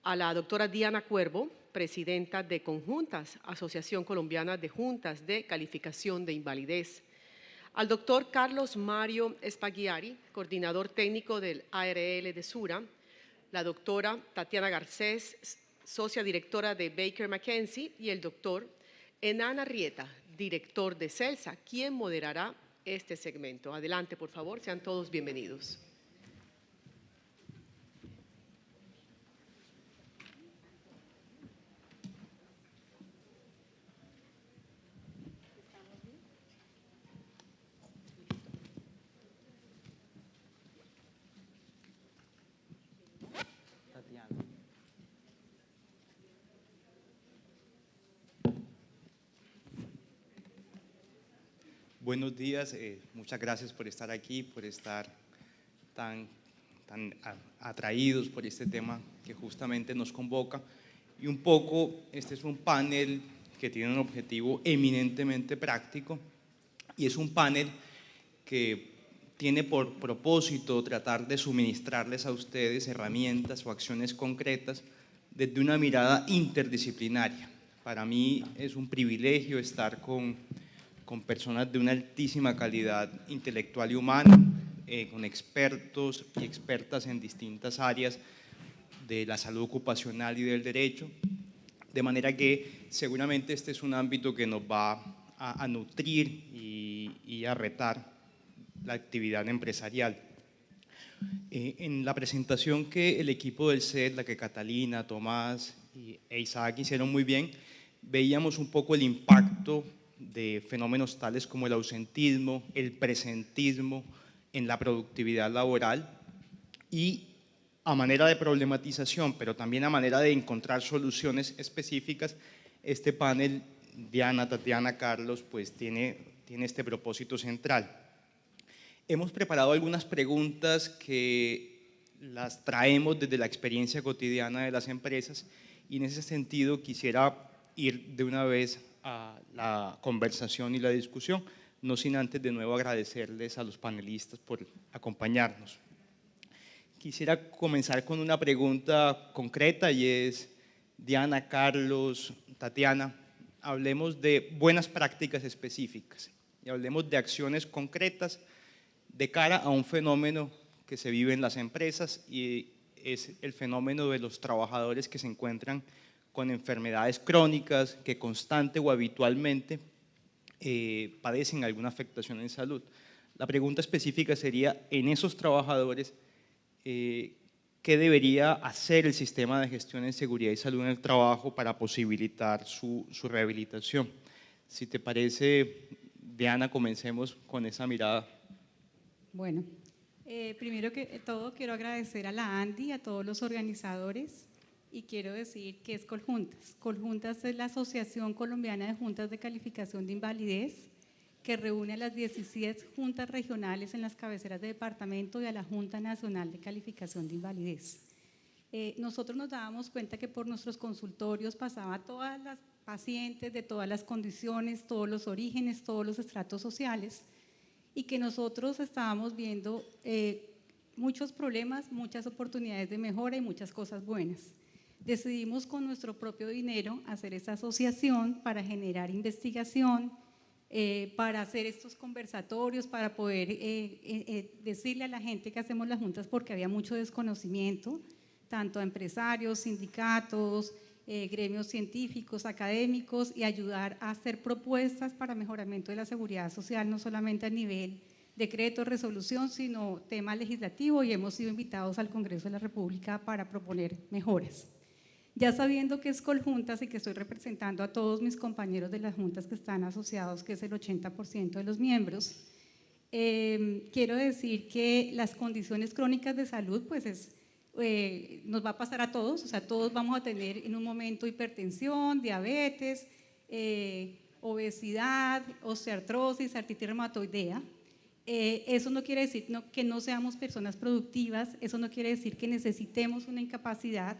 A la doctora Diana Cuervo, presidenta de Conjuntas, Asociación Colombiana de Juntas de Calificación de Invalidez. Al doctor Carlos Mario Espagliari, coordinador técnico del ARL de Sura. La doctora Tatiana Garcés, socia directora de Baker McKenzie. Y el doctor Hernán Arrieta, director de CELSA, quien moderará este segmento. Adelante, por favor, sean todos bienvenidos. Buenos días, muchas gracias por estar aquí, por estar tan atraídos por este tema que justamente nos convoca. Y un poco, este es un panel que tiene un objetivo eminentemente práctico y es un panel que tiene por propósito tratar de suministrarles a ustedes herramientas o acciones concretas desde una mirada interdisciplinaria. Para mí es un privilegio estar con personas de una altísima calidad intelectual y humana, con expertos y expertas en distintas áreas de la salud ocupacional y del derecho, de manera que seguramente este es un ámbito que nos va a nutrir y a retar la actividad empresarial. En la presentación que el equipo del CED, la que Catalina, Tomás e Isaac hicieron muy bien, veíamos un poco el impacto de fenómenos tales como el ausentismo, el presentismo en la productividad laboral, y a manera de problematización, pero también a manera de encontrar soluciones específicas, este panel, Diana, Tatiana, Carlos, pues tiene este propósito central. Hemos preparado algunas preguntas que las traemos desde la experiencia cotidiana de las empresas y en ese sentido quisiera ir de una vez a la conversación y la discusión, no sin antes de nuevo agradecerles a los panelistas por acompañarnos. Quisiera comenzar con una pregunta concreta y es, Diana, Carlos, Tatiana, hablemos de buenas prácticas específicas y hablemos de acciones concretas de cara a un fenómeno que se vive en las empresas y es el fenómeno de los trabajadores que se encuentran con enfermedades crónicas que constante o habitualmente padecen alguna afectación en salud. La pregunta específica sería, en esos trabajadores, ¿qué debería hacer el sistema de gestión en seguridad y salud en el trabajo para posibilitar su rehabilitación? Si te parece, Diana, comencemos con esa mirada. Bueno, primero que todo quiero agradecer a la ANDI, a todos los organizadores, y quiero decir que es Coljuntas. Coljuntas es la Asociación Colombiana de Juntas de Calificación de Invalidez, que reúne a las 17 juntas regionales en las cabeceras de departamento y a la Junta Nacional de Calificación de Invalidez. Nosotros nos dábamos cuenta que por nuestros consultorios pasaba todas las pacientes de todas las condiciones, todos los orígenes, todos los estratos sociales, y que nosotros estábamos viendo muchos problemas, muchas oportunidades de mejora y muchas cosas buenas. Decidimos con nuestro propio dinero hacer esta asociación para generar investigación, para hacer estos conversatorios, para poder decirle a la gente que hacemos las juntas, porque había mucho desconocimiento, tanto a empresarios, sindicatos, gremios científicos, académicos, y ayudar a hacer propuestas para mejoramiento de la seguridad social, no solamente a nivel decreto, resolución, sino tema legislativo, y hemos sido invitados al Congreso de la República para proponer mejoras. Ya sabiendo que es Coljuntas y que estoy representando a todos mis compañeros de las juntas que están asociados, que es el 80% de los miembros, quiero decir que las condiciones crónicas de salud pues nos va a pasar a todos, o sea, todos vamos a tener en un momento hipertensión, diabetes, obesidad, osteoartrosis, artritis reumatoidea. Eso no quiere decir que no seamos personas productivas, eso no quiere decir que necesitemos una incapacidad,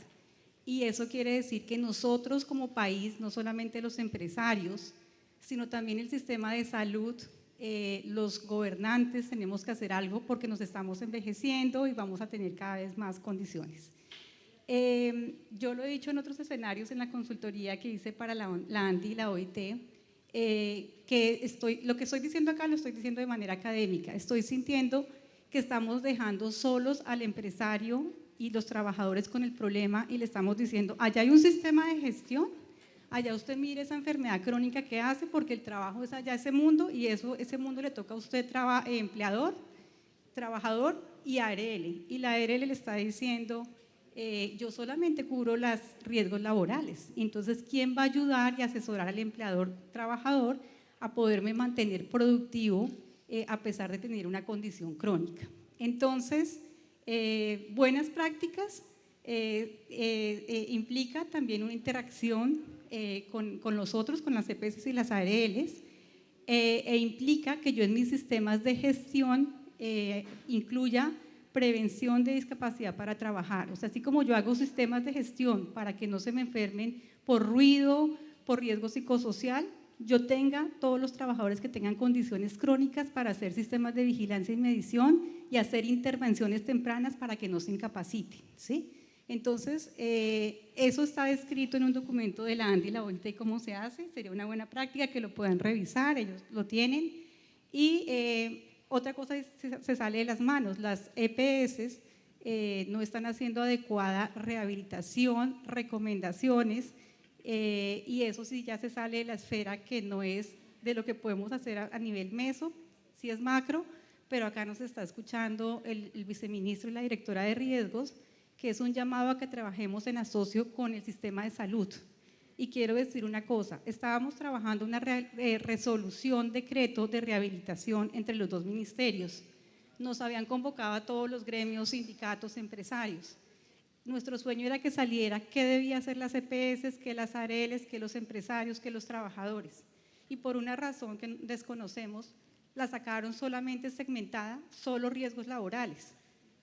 y eso quiere decir que nosotros como país, no solamente los empresarios, sino también el sistema de salud, los gobernantes tenemos que hacer algo porque nos estamos envejeciendo y vamos a tener cada vez más condiciones. Yo lo he dicho en otros escenarios en la consultoría que hice para la ANDI y la OIT, que lo que estoy diciendo acá lo estoy diciendo de manera académica. Estoy sintiendo que estamos dejando solos al empresario y los trabajadores con el problema y le estamos diciendo, allá hay un sistema de gestión, allá usted mire esa enfermedad crónica que hace porque el trabajo es allá ese mundo y ese mundo le toca a usted empleador, trabajador y ARL. Y la ARL le está diciendo, yo solamente cubro los riesgos laborales. Entonces, ¿quién va a ayudar y asesorar al empleador trabajador a poderme mantener productivo a pesar de tener una condición crónica? Entonces, buenas prácticas implica también una interacción con los otros, con las EPS y las ARLs, implica que yo en mis sistemas de gestión incluya prevención de discapacidad para trabajar. O sea, así como yo hago sistemas de gestión para que no se me enfermen por ruido, por riesgo psicosocial, yo tenga todos los trabajadores que tengan condiciones crónicas para hacer sistemas de vigilancia y medición y hacer intervenciones tempranas para que no se incapaciten, ¿sí? Entonces, eso está descrito en un documento de la ANDI y la OIT, cómo se hace, sería una buena práctica que lo puedan revisar, ellos lo tienen. Y otra cosa se sale de las manos, las EPS no están haciendo adecuada rehabilitación, recomendaciones, y eso sí ya se sale de la esfera que no es de lo que podemos hacer a nivel meso, sí es macro, pero acá nos está escuchando el viceministro y la directora de riesgos, que es un llamado a que trabajemos en asocio con el sistema de salud. Y quiero decir una cosa, estábamos trabajando una resolución, decreto de rehabilitación entre los dos ministerios. Nos habían convocado a todos los gremios, sindicatos, empresarios. Nuestro sueño era que saliera qué debía hacer las EPS, que las ARLs, que los empresarios, que los trabajadores. Y por una razón que desconocemos, la sacaron solamente segmentada, solo riesgos laborales,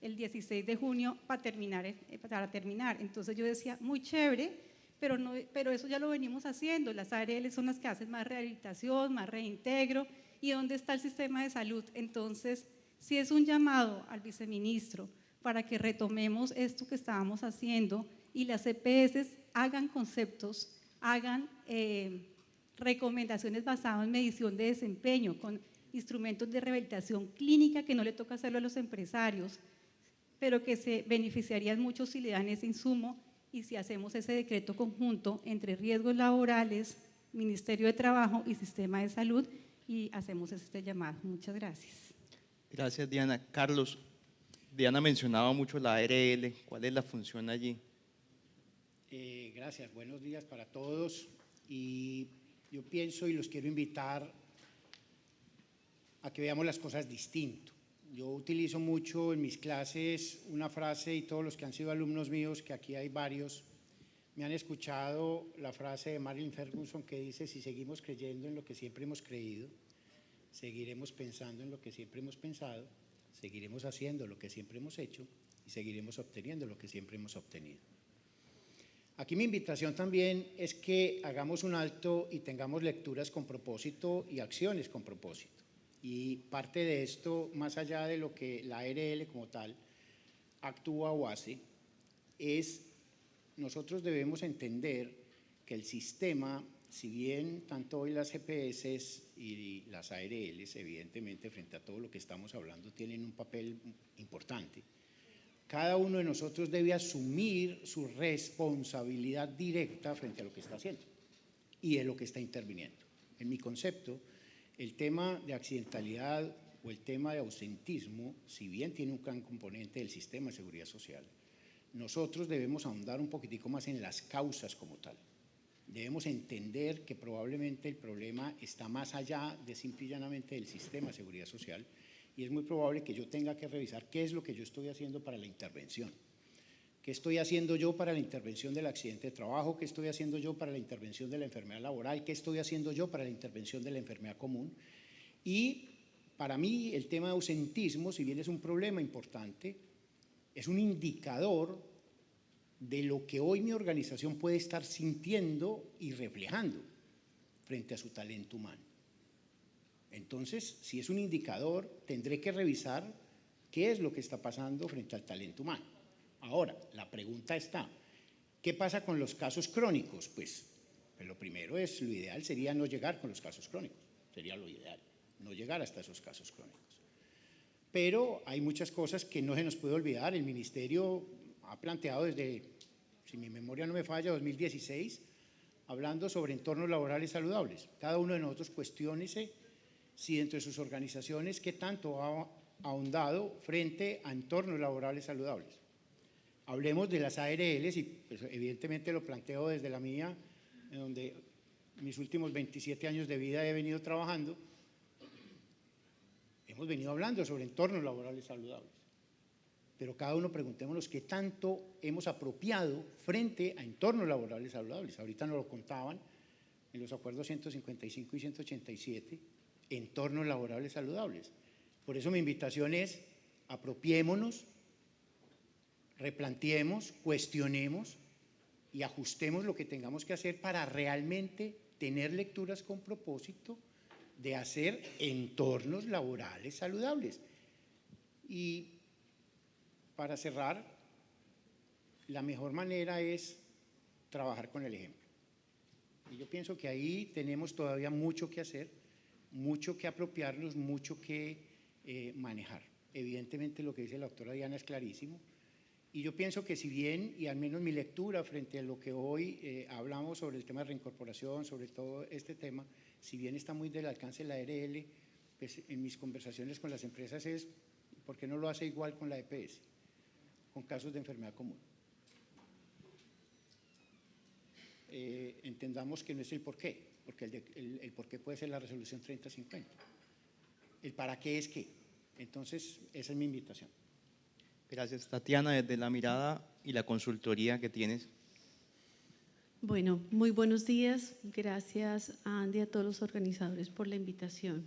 el 16 de junio para terminar. Entonces yo decía, muy chévere, pero eso ya lo venimos haciendo. Las ARL son las que hacen más rehabilitación, más reintegro. ¿Y dónde está el sistema de salud? Entonces, sí es un llamado al viceministro para que retomemos esto que estábamos haciendo y las EPS hagan conceptos, hagan recomendaciones basadas en medición de desempeño, con instrumentos de rehabilitación clínica que no le toca hacerlo a los empresarios, pero que se beneficiarían mucho si le dan ese insumo y si hacemos ese decreto conjunto entre riesgos laborales, Ministerio de Trabajo y Sistema de Salud, y hacemos este llamado. Muchas gracias. Gracias, Diana. Carlos, Diana mencionaba mucho la ARL, ¿cuál es la función allí? Gracias, buenos días para todos. Y yo pienso y los quiero invitar a que veamos las cosas distinto. Yo utilizo mucho en mis clases una frase, y todos los que han sido alumnos míos, que aquí hay varios, me han escuchado la frase de Marilyn Ferguson que dice: si seguimos creyendo en lo que siempre hemos creído, seguiremos pensando en lo que siempre hemos pensado, seguiremos haciendo lo que siempre hemos hecho y seguiremos obteniendo lo que siempre hemos obtenido. Aquí mi invitación también es que hagamos un alto y tengamos lecturas con propósito y acciones con propósito. Y parte de esto, más allá de lo que la ARL como tal actúa o hace, es nosotros debemos entender que el sistema, si bien tanto hoy las EPS y las ARLs, evidentemente frente a todo lo que estamos hablando, tienen un papel importante, cada uno de nosotros debe asumir su responsabilidad directa frente a lo que está haciendo y de lo que está interviniendo. En mi concepto, el tema de accidentalidad o el tema de ausentismo, si bien tiene un gran componente del sistema de seguridad social, nosotros debemos ahondar un poquitico más en las causas como tal. Debemos entender que probablemente el problema está más allá de simple y llanamente del sistema de seguridad social, y es muy probable que yo tenga que revisar qué es lo que yo estoy haciendo para la intervención. ¿Qué estoy haciendo yo para la intervención del accidente de trabajo? ¿Qué estoy haciendo yo para la intervención de la enfermedad laboral? ¿Qué estoy haciendo yo para la intervención de la enfermedad común? Y para mí el tema de ausentismo, si bien es un problema importante, es un indicador de lo que hoy mi organización puede estar sintiendo y reflejando frente a su talento humano. Entonces, si es un indicador, tendré que revisar qué es lo que está pasando frente al talento humano. Ahora, la pregunta está, ¿Qué pasa con los casos crónicos? Pues lo primero es, lo ideal sería no llegar con los casos crónicos, sería lo ideal, no llegar hasta esos casos crónicos. Pero hay muchas cosas que no se nos puede olvidar. El Ministerio ha planteado desde, si mi memoria no me falla, 2016, hablando sobre entornos laborales saludables. Cada uno de nosotros cuestiónese si dentro de sus organizaciones qué tanto ha ahondado frente a entornos laborales saludables. Hablemos de las ARLs y pues, evidentemente lo planteo desde la mía, en donde mis últimos 27 años de vida he venido trabajando. Hemos venido hablando sobre entornos laborales saludables, pero cada uno preguntémonos qué tanto hemos apropiado frente a entornos laborales saludables. Ahorita nos lo contaban en los acuerdos 155 y 187, entornos laborales saludables. Por eso mi invitación es, apropiémonos, replanteemos, cuestionemos y ajustemos lo que tengamos que hacer para realmente tener lecturas con propósito de hacer entornos laborales saludables. Y para cerrar, la mejor manera es trabajar con el ejemplo. Y yo pienso que ahí tenemos todavía mucho que hacer, mucho que apropiarnos, mucho que manejar. Evidentemente lo que dice la doctora Diana es clarísimo. Y yo pienso que si bien, y al menos mi lectura frente a lo que hoy hablamos sobre el tema de reincorporación, sobre todo este tema, si bien está muy del alcance de la ARL, pues en mis conversaciones con las empresas es, ¿por qué no lo hace igual con la EPS? Con casos de enfermedad común. Entendamos que no es el por qué, porque el por qué puede ser la resolución 3050. El para qué es qué. Entonces, esa es mi invitación. Gracias, Tatiana, desde la mirada y la consultoría que tienes. Bueno, muy buenos días. Gracias a Andy y a todos los organizadores por la invitación.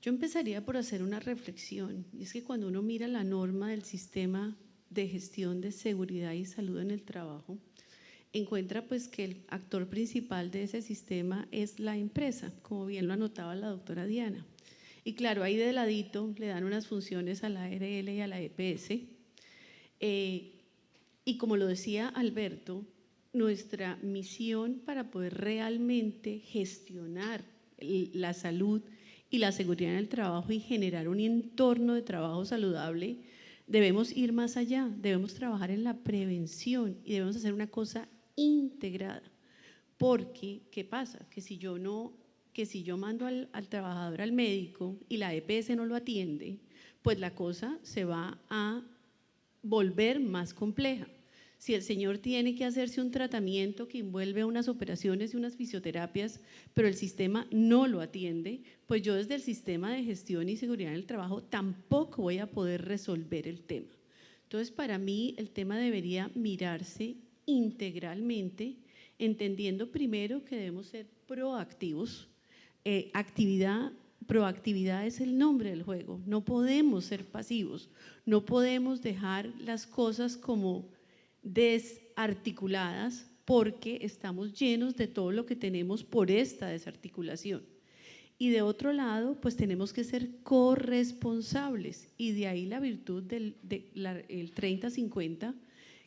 Yo empezaría por hacer una reflexión, y es que cuando uno mira la norma del sistema de gestión de seguridad y salud en el trabajo, encuentra pues que el actor principal de ese sistema es la empresa, como bien lo anotaba la doctora Diana. Y claro, ahí de ladito le dan unas funciones a la ARL y a la EPS. Y como lo decía Alberto, nuestra misión para poder realmente gestionar la salud y la seguridad en el trabajo y generar un entorno de trabajo saludable, debemos ir más allá, debemos trabajar en la prevención y debemos hacer una cosa integrada. Porque, ¿qué pasa? Que si yo mando al trabajador al médico y la EPS no lo atiende, pues la cosa se va a volver más compleja. Si el señor tiene que hacerse un tratamiento que envuelve unas operaciones y unas fisioterapias, pero el sistema no lo atiende, pues yo desde el sistema de gestión y seguridad en el trabajo tampoco voy a poder resolver el tema. Entonces, para mí el tema debería mirarse integralmente, entendiendo primero que debemos ser proactivos. Proactividad es el nombre del juego, no podemos ser pasivos, no podemos dejar las cosas como desarticuladas porque estamos llenos de todo lo que tenemos por esta desarticulación. Y de otro lado, pues tenemos que ser corresponsables y de ahí la virtud del 30-50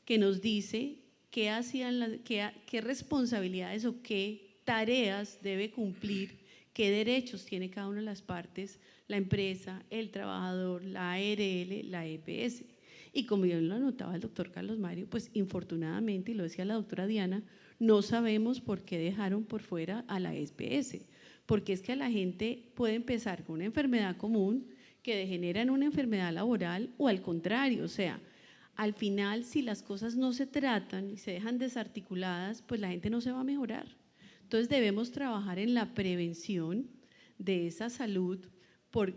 que nos dice qué responsabilidades o qué tareas debe cumplir, qué derechos tiene cada una de las partes, la empresa, el trabajador, la ARL, la EPS. Y como bien lo anotaba el doctor Carlos Mario, pues infortunadamente, y lo decía la doctora Diana, no sabemos por qué dejaron por fuera a la EPS, porque es que la gente puede empezar con una enfermedad común que degenera en una enfermedad laboral o al contrario, o sea, al final si las cosas no se tratan y se dejan desarticuladas, pues la gente no se va a mejorar. Entonces debemos trabajar en la prevención de esa salud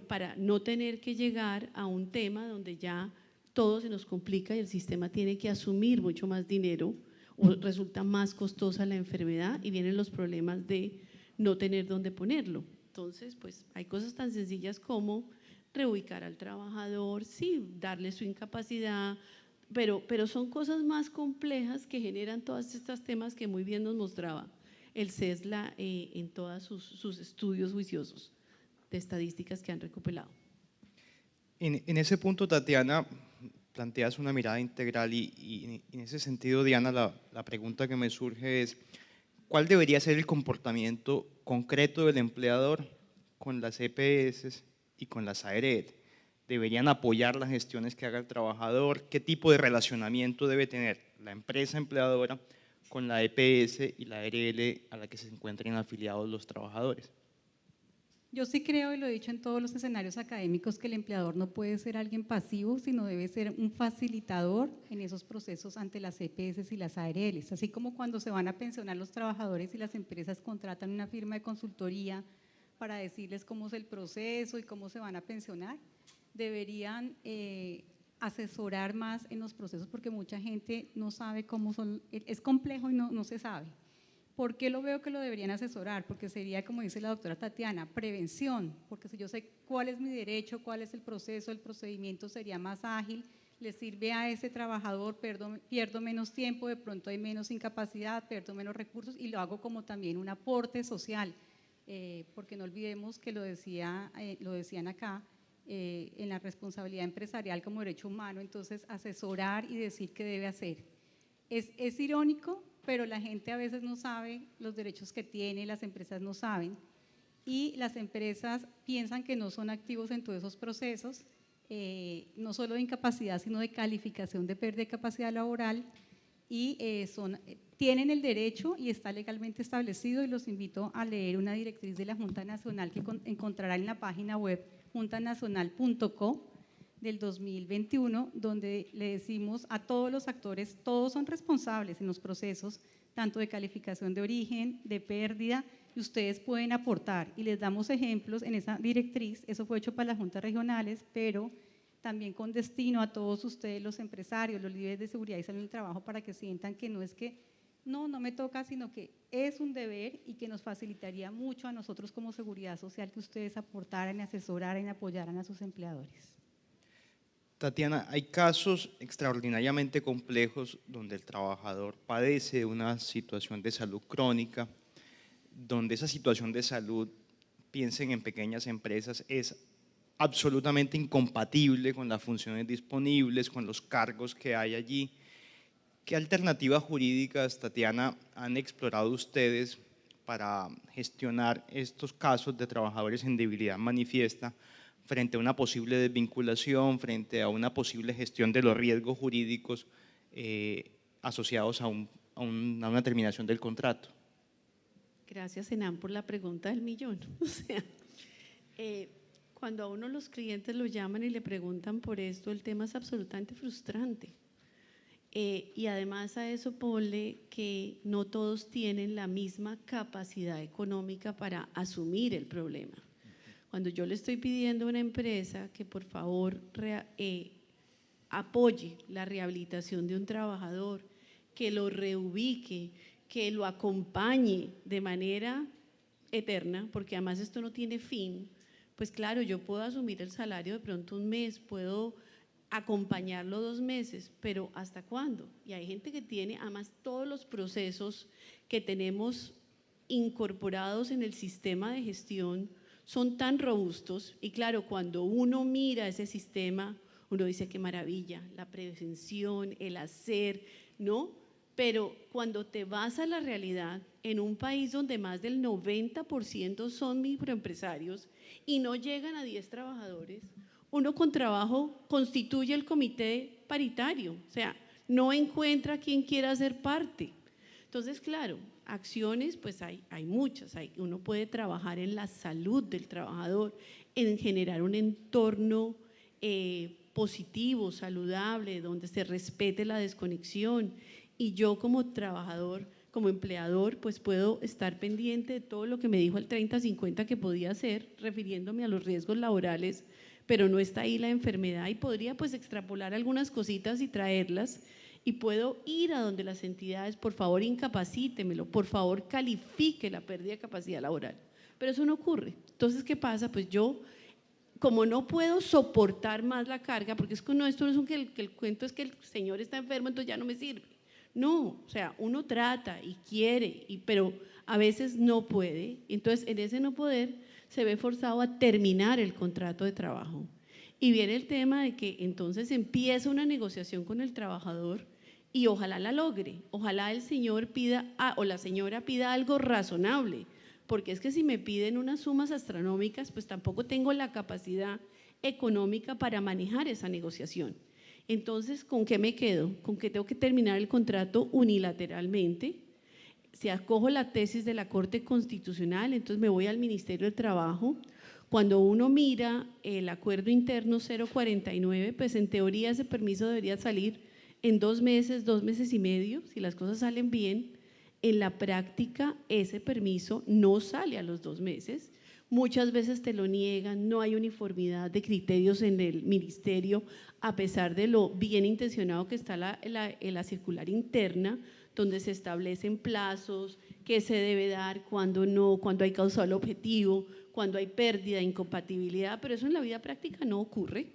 para no tener que llegar a un tema donde ya todo se nos complica y el sistema tiene que asumir mucho más dinero o resulta más costosa la enfermedad y vienen los problemas de no tener dónde ponerlo. Entonces, pues hay cosas tan sencillas como reubicar al trabajador, sí, darle su incapacidad, pero son cosas más complejas que generan todos estos temas que muy bien nos mostraba el CESLA en todos sus estudios juiciosos de estadísticas que han recopilado. En ese punto, Tatiana, planteas una mirada integral y en ese sentido, Diana, la pregunta que me surge es, ¿cuál debería ser el comportamiento concreto del empleador con las EPS y con las ARL? ¿Deberían apoyar las gestiones que haga el trabajador? ¿Qué tipo de relacionamiento debe tener la empresa empleadora con la EPS y la ARL a la que se encuentren afiliados los trabajadores? Yo sí creo, y lo he dicho en todos los escenarios académicos, que el empleador no puede ser alguien pasivo, sino debe ser un facilitador en esos procesos ante las EPS y las ARLs. Así como cuando se van a pensionar los trabajadores y las empresas contratan una firma de consultoría para decirles cómo es el proceso y cómo se van a pensionar, deberían asesorar más en los procesos, porque mucha gente no sabe cómo son, es complejo y no se sabe. ¿Por qué lo veo que lo deberían asesorar? Porque sería, como dice la doctora Tatiana, prevención, porque si yo sé cuál es mi derecho, cuál es el proceso, el procedimiento sería más ágil, le sirve a ese trabajador, pierdo menos tiempo, de pronto hay menos incapacidad, pierdo menos recursos y lo hago como también un aporte social, porque no olvidemos que lo decían acá, en la responsabilidad empresarial como derecho humano, entonces asesorar y decir qué debe hacer. Es irónico, pero la gente a veces no sabe los derechos que tiene, las empresas no saben, y las empresas piensan que no son activos en todos esos procesos, no solo de incapacidad, sino de calificación de pérdida de capacidad laboral, y tienen el derecho y está legalmente establecido, y los invito a leer una directriz de la Junta Nacional que encontrarán en la página web juntanacional.co del 2021, donde le decimos a todos los actores, todos son responsables en los procesos, tanto de calificación de origen, de pérdida, y ustedes pueden aportar, y les damos ejemplos en esa directriz. Eso fue hecho para las juntas regionales, pero también con destino a todos ustedes, los empresarios, los líderes de seguridad y salud en el trabajo, para que sientan que no es que no me toca, sino que es un deber y que nos facilitaría mucho a nosotros como seguridad social que ustedes aportaran, asesoraran y apoyaran a sus empleadores. Tatiana, hay casos extraordinariamente complejos donde el trabajador padece de una situación de salud crónica, donde esa situación de salud, piensen en pequeñas empresas, es absolutamente incompatible con las funciones disponibles, con los cargos que hay allí. ¿Qué alternativas jurídicas, Tatiana, han explorado ustedes para gestionar estos casos de trabajadores en debilidad manifiesta frente a una posible desvinculación, frente a una posible gestión de los riesgos jurídicos asociados a una terminación del contrato? Gracias, Enan, por la pregunta del millón. O sea, cuando a uno los clientes lo llaman y le preguntan por esto, el tema es absolutamente frustrante. Y además a eso ponle que no todos tienen la misma capacidad económica para asumir el problema. Cuando yo le estoy pidiendo a una empresa que por favor apoye la rehabilitación de un trabajador, que lo reubique, que lo acompañe de manera eterna, porque además esto no tiene fin, pues claro, yo puedo asumir el salario de pronto un mes, puedo acompañarlo 2 meses, pero ¿hasta cuándo? Y hay gente que tiene además todos los procesos que tenemos incorporados en el sistema de gestión son tan robustos, y claro, cuando uno mira ese sistema, uno dice qué maravilla, la prevención, el hacer, ¿no? Pero cuando te vas a la realidad, en un país donde más del 90% son microempresarios y no llegan a 10 trabajadores, uno con trabajo constituye el comité paritario, o sea, no encuentra quien quiera ser parte. Entonces, claro, acciones, pues hay muchas. Uno puede trabajar en la salud del trabajador, en generar un entorno positivo, saludable, donde se respete la desconexión. Y yo como trabajador, como empleador, pues puedo estar pendiente de todo lo que me dijo el 30-50 que podía hacer, refiriéndome a los riesgos laborales, pero no está ahí la enfermedad, y podría pues extrapolar algunas cositas y traerlas, y puedo ir a donde las entidades, por favor incapacítemelo, por favor califique la pérdida de capacidad laboral, pero eso no ocurre. Entonces, ¿qué pasa? Pues yo, como no puedo soportar más la carga, porque es que no, esto no es que el cuento es que el señor está enfermo, entonces ya no me sirve. No, o sea, uno trata y quiere, pero a veces no puede, entonces en ese no poder se ve forzado a terminar el contrato de trabajo. Y viene el tema de que entonces empieza una negociación con el trabajador y ojalá la logre, ojalá el señor pida o la señora pida algo razonable, porque es que si me piden unas sumas astronómicas, pues tampoco tengo la capacidad económica para manejar esa negociación. Entonces, ¿con qué me quedo? Con que tengo que terminar el contrato unilateralmente. Si acojo la tesis de la Corte Constitucional, entonces me voy al Ministerio del Trabajo. Cuando uno mira el acuerdo interno 049, pues en teoría ese permiso debería salir en 2 meses, 2 meses y medio, si las cosas salen bien. En la práctica ese permiso no sale a los 2 meses, muchas veces te lo niegan, no hay uniformidad de criterios en el ministerio, a pesar de lo bien intencionado que está la circular interna, donde se establecen plazos, qué se debe dar, cuándo no, cuándo hay causal objetivo, cuándo hay pérdida, incompatibilidad, pero eso en la vida práctica no ocurre.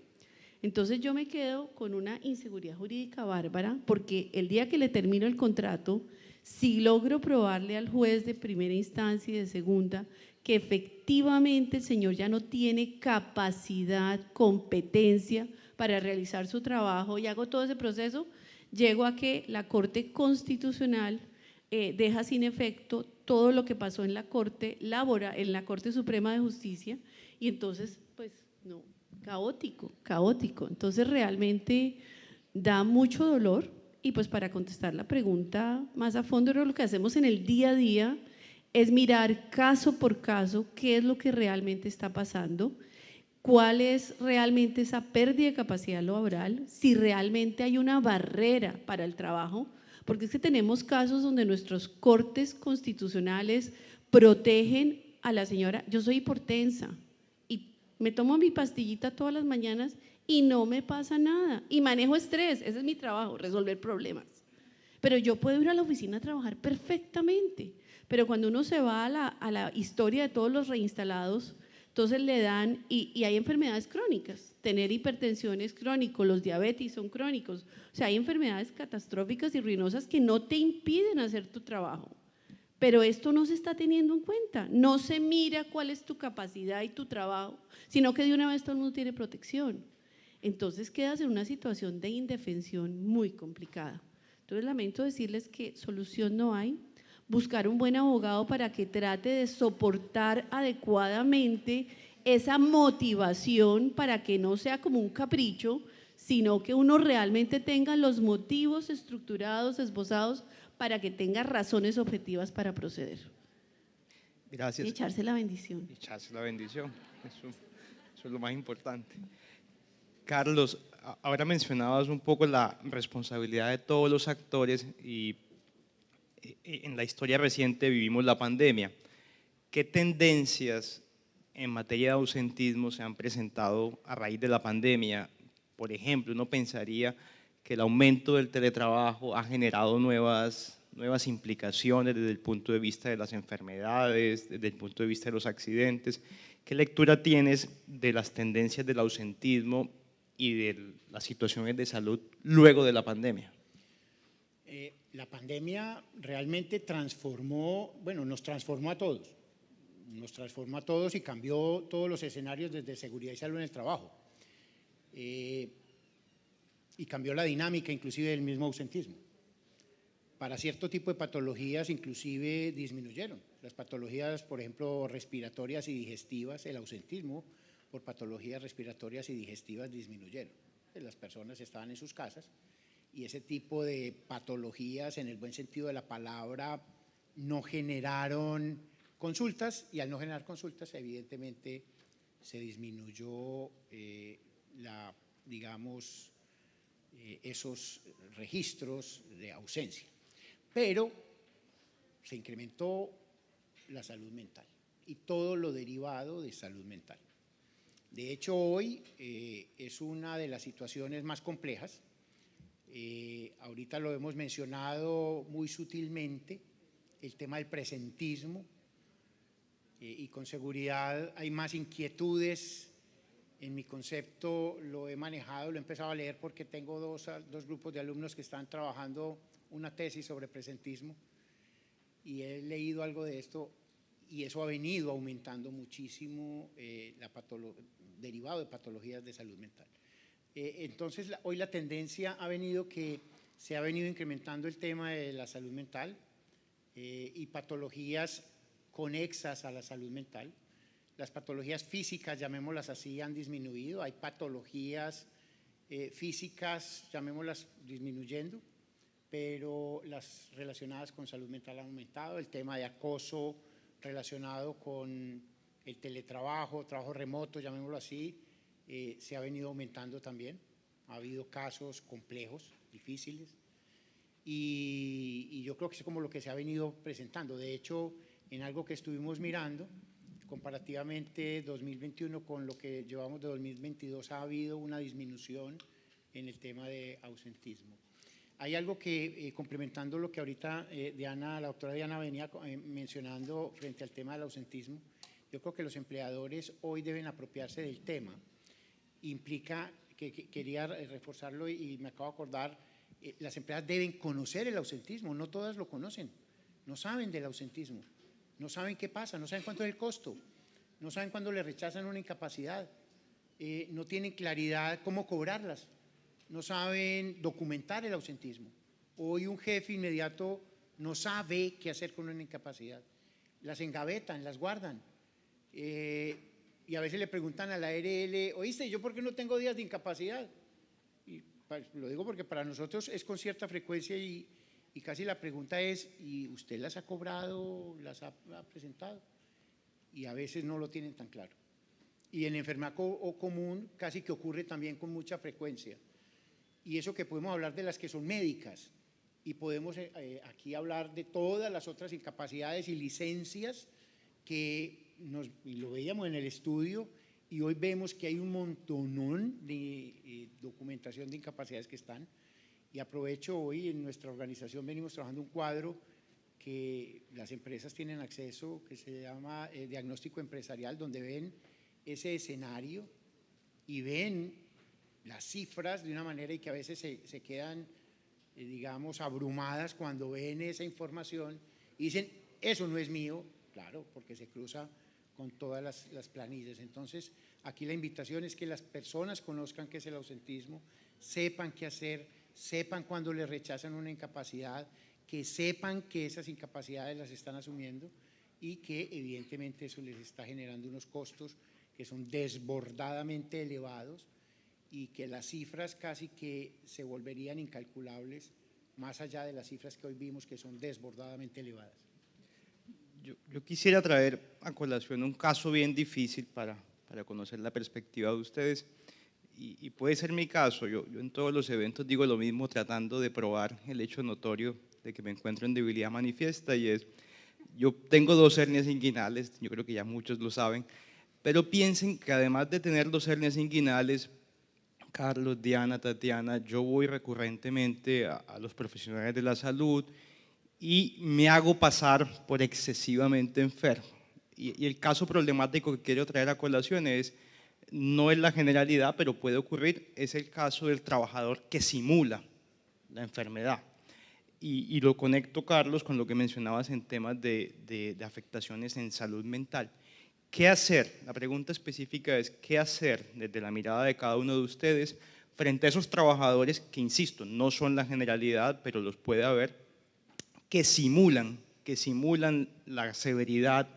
Entonces yo me quedo con una inseguridad jurídica bárbara, porque el día que le termino el contrato, si logro probarle al juez de primera instancia y de segunda que efectivamente el señor ya no tiene capacidad, competencia para realizar su trabajo y hago todo ese proceso, llego a que la Corte Constitucional deja sin efecto todo lo que pasó en la Corte en la Corte Suprema de Justicia, y entonces, pues, no, caótico. Entonces, realmente da mucho dolor. Y pues para contestar la pregunta más a fondo, lo que hacemos en el día a día es mirar caso por caso qué es lo que realmente está pasando, cuál es realmente esa pérdida de capacidad laboral, si realmente hay una barrera para el trabajo, porque es que tenemos casos donde nuestros cortes constitucionales protegen a la señora. Yo soy hipertensa y me tomo mi pastillita todas las mañanas y no me pasa nada, y manejo estrés, ese es mi trabajo, resolver problemas. Pero yo puedo ir a la oficina a trabajar perfectamente, pero cuando uno se va a la historia de todos los reinstalados, entonces le dan, y hay enfermedades crónicas, tener hipertensión es crónico, los diabetes son crónicos, o sea, hay enfermedades catastróficas y ruinosas que no te impiden hacer tu trabajo. Pero esto no se está teniendo en cuenta, no se mira cuál es tu capacidad y tu trabajo, sino que de una vez todo el mundo tiene protección. Entonces quedas en una situación de indefensión muy complicada. Entonces lamento decirles que solución no hay, buscar un buen abogado para que trate de soportar adecuadamente esa motivación para que no sea como un capricho, sino que uno realmente tenga los motivos estructurados, esbozados, para que tenga razones objetivas para proceder. Gracias. Y echarse la bendición. Echarse la bendición, eso es lo más importante. Carlos, ahora mencionabas un poco la responsabilidad de todos los actores y en la historia reciente vivimos la pandemia. ¿Qué tendencias en materia de ausentismo se han presentado a raíz de la pandemia? Por ejemplo, uno pensaría que el aumento del teletrabajo ha generado nuevas implicaciones desde el punto de vista de las enfermedades, desde el punto de vista de los accidentes. ¿Qué lectura tienes de las tendencias del ausentismo y de las situaciones de salud luego de la pandemia? La pandemia realmente nos transformó a todos. Nos transformó a todos y cambió todos los escenarios desde seguridad y salud en el trabajo. Y cambió la dinámica inclusive del mismo ausentismo. Para cierto tipo de patologías inclusive disminuyeron. Las patologías, por ejemplo, respiratorias y digestivas, el ausentismo por patologías respiratorias y digestivas disminuyeron. Las personas estaban en sus casas y ese tipo de patologías, en el buen sentido de la palabra, no generaron consultas, y al no generar consultas, evidentemente se disminuyó esos registros de ausencia. Pero se incrementó la salud mental y todo lo derivado de salud mental. De hecho, hoy es una de las situaciones más complejas. Ahorita lo hemos mencionado muy sutilmente, el tema del presentismo, y con seguridad hay más inquietudes. En mi concepto lo he manejado, lo he empezado a leer porque tengo dos grupos de alumnos que están trabajando una tesis sobre presentismo y he leído algo de esto y eso ha venido aumentando muchísimo derivado de patologías de salud mental. Entonces, hoy la tendencia ha venido que se ha venido incrementando el tema de la salud mental y patologías conexas a la salud mental. Las patologías físicas, llamémoslas así, han disminuido. Hay patologías físicas, llamémoslas, disminuyendo, pero las relacionadas con salud mental han aumentado. El tema de acoso relacionado con el teletrabajo, trabajo remoto, llamémoslo así, se ha venido aumentando también. Ha habido casos complejos, difíciles, y yo creo que es como lo que se ha venido presentando. De hecho, en algo que estuvimos mirando, comparativamente 2021 con lo que llevamos de 2022, ha habido una disminución en el tema de ausentismo. Hay algo que, complementando lo que ahorita la doctora Diana venía mencionando frente al tema del ausentismo, yo creo que los empleadores hoy deben apropiarse del tema. Implica que quería reforzarlo y me acabo de acordar, las empresas deben conocer el ausentismo, no todas lo conocen, no saben del ausentismo, no saben qué pasa, no saben cuánto es el costo, no saben cuándo le rechazan una incapacidad, no tienen claridad cómo cobrarlas, no saben documentar el ausentismo. Hoy un jefe inmediato no sabe qué hacer con una incapacidad, las engavetan, las guardan. Y a veces le preguntan a la ARL, oíste, ¿yo por qué no tengo días de incapacidad? Y lo digo porque para nosotros es con cierta frecuencia y casi la pregunta es, ¿y usted las ha cobrado, las ha presentado? Y a veces no lo tienen tan claro. Y en enfermedad común casi que ocurre también con mucha frecuencia. Y eso que podemos hablar de las que son médicas y podemos aquí hablar de todas las otras incapacidades y licencias que y lo veíamos en el estudio y hoy vemos que hay un montonón de documentación de incapacidades que están. Y aprovecho, hoy en nuestra organización venimos trabajando un cuadro que las empresas tienen acceso, que se llama diagnóstico empresarial, donde ven ese escenario y ven las cifras de una manera y que a veces se quedan, digamos, abrumadas cuando ven esa información y dicen, eso no es mío, claro, porque se cruza con todas las planillas. Entonces, aquí la invitación es que las personas conozcan qué es el ausentismo, sepan qué hacer, sepan cuando les rechazan una incapacidad, que sepan que esas incapacidades las están asumiendo y que evidentemente eso les está generando unos costos que son desbordadamente elevados y que las cifras casi que se volverían incalculables más allá de las cifras que hoy vimos que son desbordadamente elevadas. Yo quisiera traer a colación un caso bien difícil para conocer la perspectiva de ustedes y puede ser mi caso. Yo en todos los eventos digo lo mismo, tratando de probar el hecho notorio de que me encuentro en debilidad manifiesta, y es, yo tengo 2 hernias inguinales, yo creo que ya muchos lo saben, pero piensen que además de tener 2 hernias inguinales, Carlos, Diana, Tatiana, yo voy recurrentemente a los profesionales de la salud y me hago pasar por excesivamente enfermo. Y el caso problemático que quiero traer a colación no es la generalidad, pero puede ocurrir, es el caso del trabajador que simula la enfermedad. Y lo conecto, Carlos, con lo que mencionabas en temas de afectaciones en salud mental. ¿Qué hacer? La pregunta específica es, ¿qué hacer desde la mirada de cada uno de ustedes frente a esos trabajadores que, insisto, no son la generalidad, pero los puede haber, que simulan la severidad,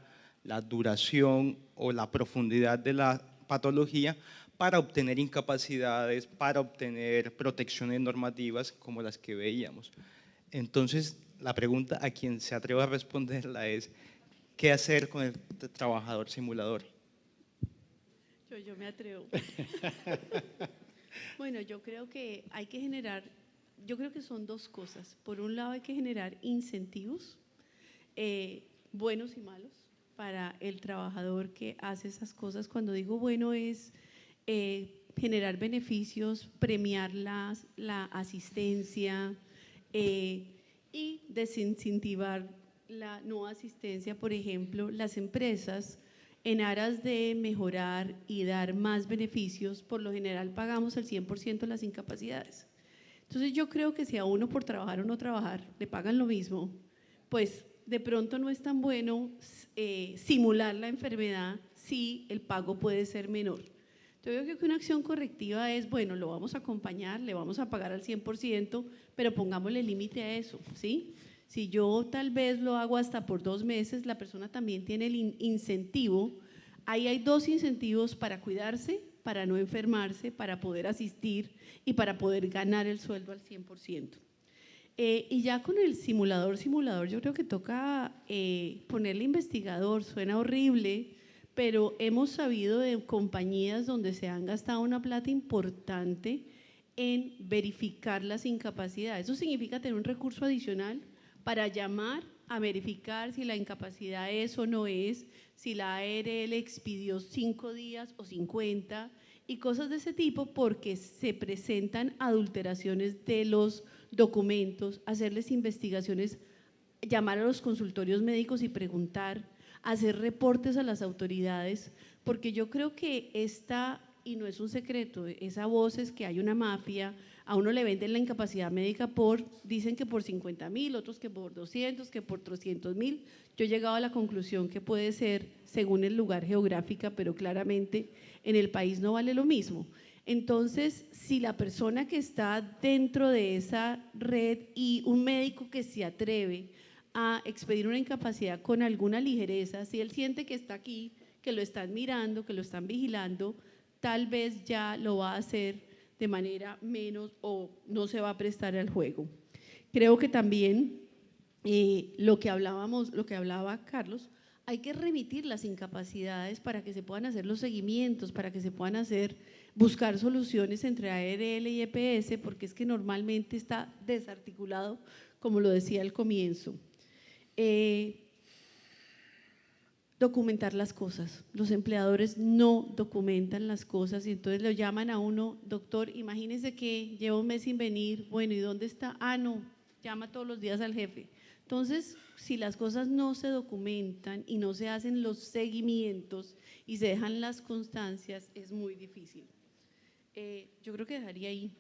la duración o la profundidad de la patología para obtener incapacidades, para obtener protecciones normativas como las que veíamos? Entonces, la pregunta a quien se atreva a responderla es, ¿qué hacer con el trabajador simulador? Yo me atrevo. Bueno, yo creo que hay que generar, yo creo que son 2 cosas. Por un lado hay que generar incentivos, buenos y malos, para el trabajador que hace esas cosas. Cuando digo bueno es generar beneficios, premiar la asistencia y desincentivar la no asistencia. Por ejemplo, las empresas, en aras de mejorar y dar más beneficios, por lo general pagamos el 100% de las incapacidades. Entonces yo creo que si a uno por trabajar o no trabajar le pagan lo mismo, pues de pronto no es tan bueno simular la enfermedad si el pago puede ser menor. Entonces yo creo que una acción correctiva es, bueno, lo vamos a acompañar, le vamos a pagar al 100%, pero pongámosle límite a eso, ¿sí? Si yo tal vez lo hago hasta por 2 meses, la persona también tiene el incentivo. Ahí hay 2 incentivos para cuidarse, para no enfermarse, para poder asistir y para poder ganar el sueldo al 100%. Y ya con el simulador, yo creo que toca ponerle investigador, suena horrible, pero hemos sabido de compañías donde se han gastado una plata importante en verificar las incapacidades. Eso significa tener un recurso adicional para llamar a verificar si la incapacidad es o no es, si la ARL expidió 5 días o 50 y cosas de ese tipo, porque se presentan adulteraciones de los documentos, hacerles investigaciones, llamar a los consultorios médicos y preguntar, hacer reportes a las autoridades, porque yo creo que y no es un secreto, esa voz es que hay una mafia, a uno le venden la incapacidad médica dicen que por 50.000, otros que por 200, que por 300.000. Yo he llegado a la conclusión que puede ser según el lugar geográfico, pero claramente en el país no vale lo mismo. Entonces, si la persona que está dentro de esa red y un médico que se atreve a expedir una incapacidad con alguna ligereza, si él siente que está aquí, que lo están mirando, que lo están vigilando, tal vez ya lo va a hacer de manera menos o no se va a prestar al juego. Creo que también lo que hablaba Carlos, hay que remitir las incapacidades para que se puedan hacer los seguimientos, para que se puedan buscar soluciones entre ARL y EPS, porque es que normalmente está desarticulado, como lo decía al comienzo. Documentar las cosas. Los empleadores no documentan las cosas y entonces lo llaman a uno, doctor, imagínese que lleva un mes sin venir, bueno, ¿y dónde está? Ah, no, llama todos los días al jefe. Entonces, si las cosas no se documentan y no se hacen los seguimientos y se dejan las constancias, es muy difícil. Yo creo que dejaría ahí.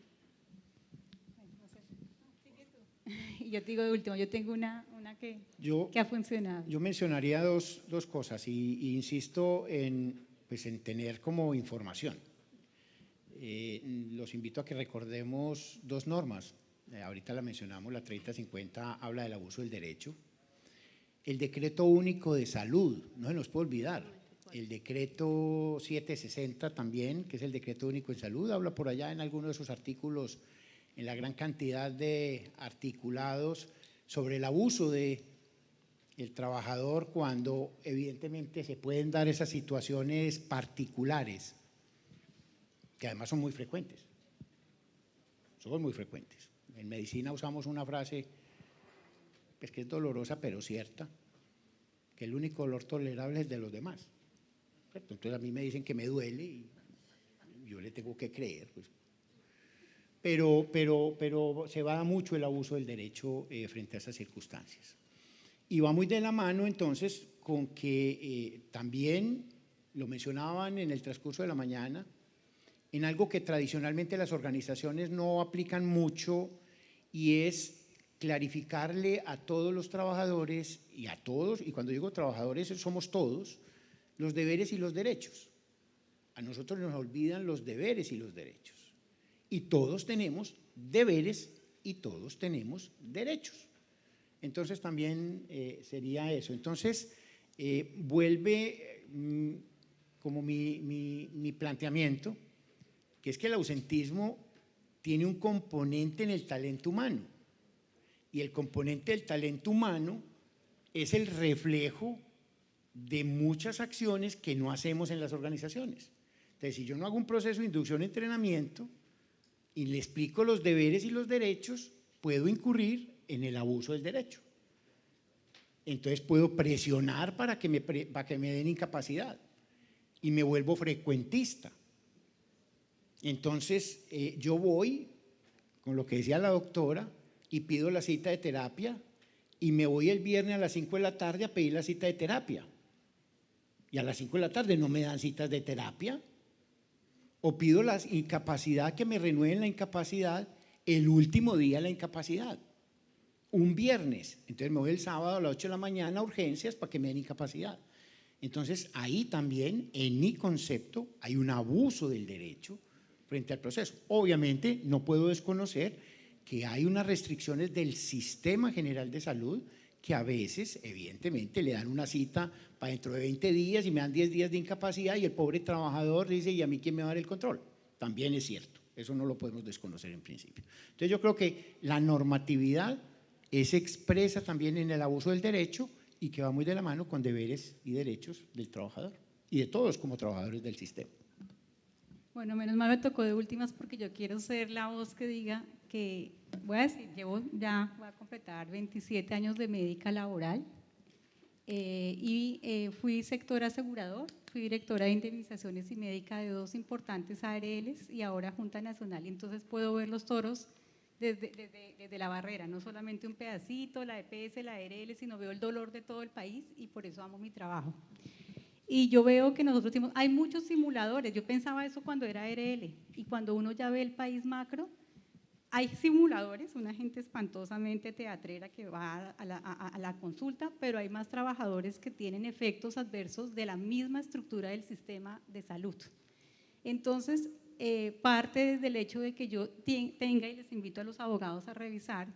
Y yo te digo de último, yo tengo una que ha funcionado. Yo mencionaría dos cosas y insisto en tener como información. Los invito a que recordemos 2 normas. Ahorita la mencionamos, la 3050 habla del abuso del derecho. El decreto único de salud, no se nos puede olvidar. El decreto 760 también, que es el decreto único en salud, habla por allá en alguno de sus artículos, en la gran cantidad de articulados sobre el abuso del trabajador cuando evidentemente se pueden dar esas situaciones particulares, que además son muy frecuentes. Son muy frecuentes. En medicina usamos una frase pues, que es dolorosa pero cierta, que el único dolor tolerable es el de los demás. Entonces a mí me dicen que me duele y yo le tengo que creer, pues. Pero se va mucho el abuso del derecho frente a esas circunstancias. Y va muy de la mano entonces con que también, lo mencionaban en el transcurso de la mañana, en algo que tradicionalmente las organizaciones no aplican mucho y es clarificarle a todos los trabajadores y a todos, y cuando digo trabajadores somos todos, los deberes y los derechos. A nosotros nos olvidan los deberes y los derechos. Y todos tenemos deberes y todos tenemos derechos. Entonces también sería eso. Entonces vuelve como mi planteamiento, que es que el ausentismo tiene un componente en el talento humano y el componente del talento humano es el reflejo de muchas acciones que no hacemos en las organizaciones. Entonces, si yo no hago un proceso de inducción y entrenamiento y le explico los deberes y los derechos, puedo incurrir en el abuso del derecho. Entonces puedo presionar para que me den incapacidad y me vuelvo frecuentista. Entonces yo voy, con lo que decía la doctora, y pido la cita de terapia y me voy el viernes a las 5 de la tarde a pedir la cita de terapia. Y a las 5 de la tarde no me dan citas de terapia. O pido la incapacidad, que me renueven la incapacidad el último día de la incapacidad. un viernes. Entonces me voy el sábado a las 8 de la mañana a urgencias para que me den incapacidad. Entonces ahí también, en mi concepto, hay un abuso del derecho frente al proceso. Obviamente no puedo desconocer que hay unas restricciones del Sistema General de Salud que a veces, evidentemente, le dan una cita para dentro de 20 días y me dan 10 días de incapacidad y el pobre trabajador dice, ¿y a mí quién me va a dar el control? También es cierto, eso no lo podemos desconocer en principio. Entonces yo creo que la normatividad es expresa también en el abuso del derecho y que va muy de la mano con deberes y derechos del trabajador y de todos como trabajadores del sistema. Bueno, menos mal me tocó de últimas porque yo quiero ser la voz que diga que, voy a decir, voy a completar 27 años de médica laboral y fui sector asegurador, fui directora de indemnizaciones y médica de 2 importantes ARLs y ahora Junta Nacional, y entonces puedo ver los toros desde la barrera, no solamente un pedacito, la EPS, la ARL, sino veo el dolor de todo el país y por eso amo mi trabajo. Y yo veo que nosotros decimos, hay muchos simuladores, yo pensaba eso cuando era ARL, y cuando uno ya ve el país macro, hay simuladores, una gente espantosamente teatrera que va a la consulta, pero hay más trabajadores que tienen efectos adversos de la misma estructura del sistema de salud. Entonces, parte del hecho de que yo tenga, y les invito a los abogados a revisar,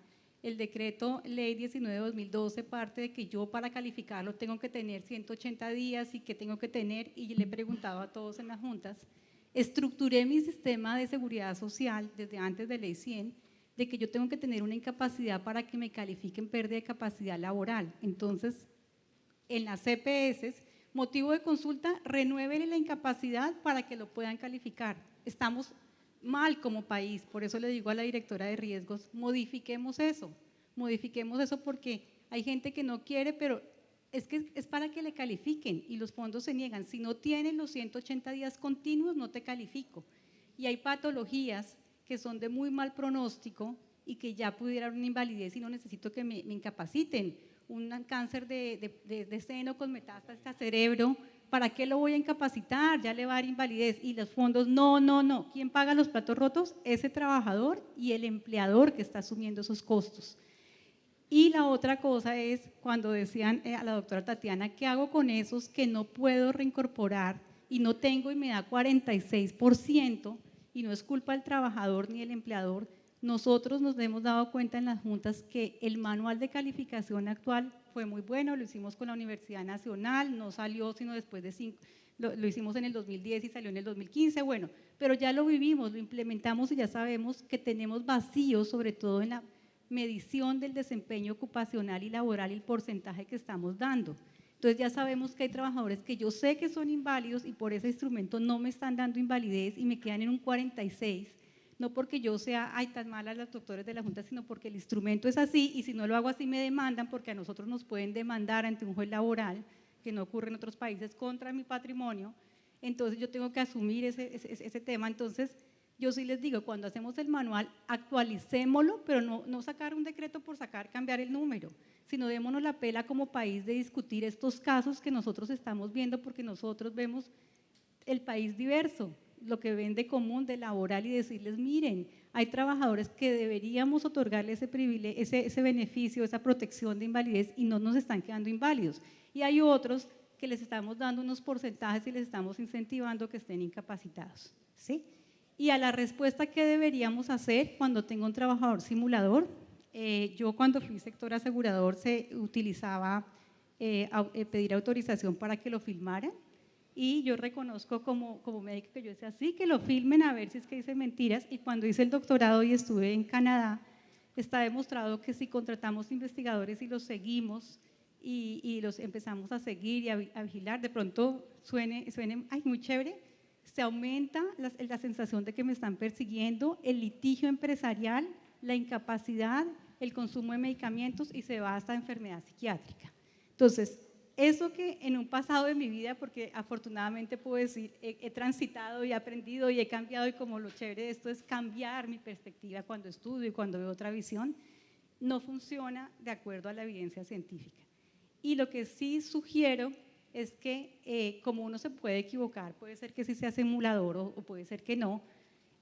el decreto ley 19/2012 parte de que yo para calificarlo tengo que tener 180 días y que tengo que tener, y le he preguntado a todos en las juntas, estructuré mi sistema de seguridad social desde antes de ley 100, de que yo tengo que tener una incapacidad para que me califiquen pérdida de capacidad laboral. Entonces, en las CPS, motivo de consulta, renuévele la incapacidad para que lo puedan calificar. Estamos mal como país, por eso le digo a la directora de riesgos, modifiquemos eso porque hay gente que no quiere, pero es que es para que le califiquen y los fondos se niegan. Si no tienen los 180 días continuos, no te califico. Y hay patologías que son de muy mal pronóstico y que ya pudiera haber una invalidez y no necesito que me incapaciten. Un cáncer de seno con metástasis a cerebro, ¿para qué lo voy a incapacitar? Ya le va a dar invalidez. Y los fondos, no. ¿Quién paga los platos rotos? Ese trabajador y el empleador que está asumiendo esos costos. Y la otra cosa es, cuando decían a la doctora Tatiana, ¿qué hago con esos que no puedo reincorporar y no tengo y me da 46%? Y no es culpa del trabajador ni del empleador. Nosotros nos hemos dado cuenta en las juntas que el manual de calificación actual fue muy bueno, lo hicimos con la Universidad Nacional, no salió sino después de 5, lo hicimos en el 2010 y salió en el 2015, bueno, pero ya lo vivimos, lo implementamos y ya sabemos que tenemos vacíos, sobre todo en la medición del desempeño ocupacional y laboral y el porcentaje que estamos dando. Entonces ya sabemos que hay trabajadores que yo sé que son inválidos y por ese instrumento no me están dando invalidez y me quedan en un 46%. No porque yo sea tan mala los doctores de la Junta, sino porque el instrumento es así y si no lo hago así me demandan, porque a nosotros nos pueden demandar ante un juez laboral, que no ocurre en otros países, contra mi patrimonio. Entonces yo tengo que asumir ese tema. Entonces yo sí les digo, cuando hacemos el manual, actualicémoslo, pero no sacar un decreto por cambiar el número, sino démonos la pela como país de discutir estos casos que nosotros estamos viendo, porque nosotros vemos el país diverso, lo que ven de común, de laboral, y decirles, miren, hay trabajadores que deberíamos otorgarle ese privilegio, ese beneficio, esa protección de invalidez y no nos están quedando inválidos. Y hay otros que les estamos dando unos porcentajes y les estamos incentivando que estén incapacitados, ¿sí? Y a la respuesta, ¿qué deberíamos hacer cuando tengo un trabajador simulador? Yo cuando fui sector asegurador se utilizaba pedir autorización para que lo filmaran. Y yo reconozco como médica que yo decía, sí, que lo filmen a ver si es que dicen mentiras. Y cuando hice el doctorado y estuve en Canadá, está demostrado que si contratamos investigadores y los seguimos y los empezamos a seguir y a vigilar, de pronto suene ay, muy chévere, se aumenta la sensación de que me están persiguiendo, el litigio empresarial, la incapacidad, el consumo de medicamentos y se va hasta enfermedad psiquiátrica. Entonces, eso que en un pasado de mi vida, porque afortunadamente puedo decir, he transitado y aprendido y he cambiado, y como lo chévere de esto es cambiar mi perspectiva cuando estudio y cuando veo otra visión, no funciona de acuerdo a la evidencia científica. Y lo que sí sugiero es que como uno se puede equivocar, puede ser que sí sea simulador o puede ser que no,